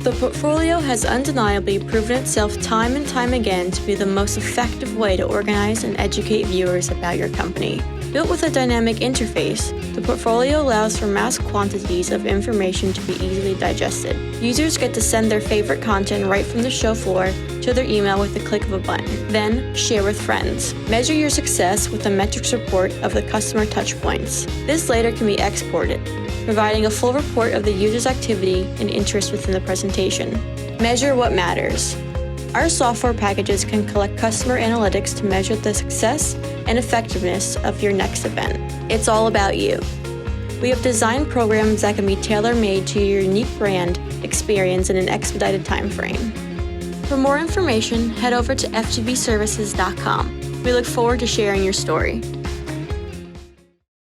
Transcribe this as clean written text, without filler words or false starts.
The portfolio has undeniably proven itself time and time again to be the most effective way to organize and educate viewers about your company. Built with a dynamic interface, the portfolio allows for mass quantities of information to be easily digested. Users get to send their favorite content right from the show floor to their email with the click of a button. Then, share with friends. Measure your success with a metrics report of the customer touchpoints. This later can be exported, providing a full report of the user's activity and interest within the presentation. Measure what matters. Our software packages can collect customer analytics to measure the success and effectiveness of your next event. It's all about you. We have designed programs that can be tailor-made to your unique brand experience in an expedited time frame. For more information, head over to F2B Services.com. We look forward to sharing your story.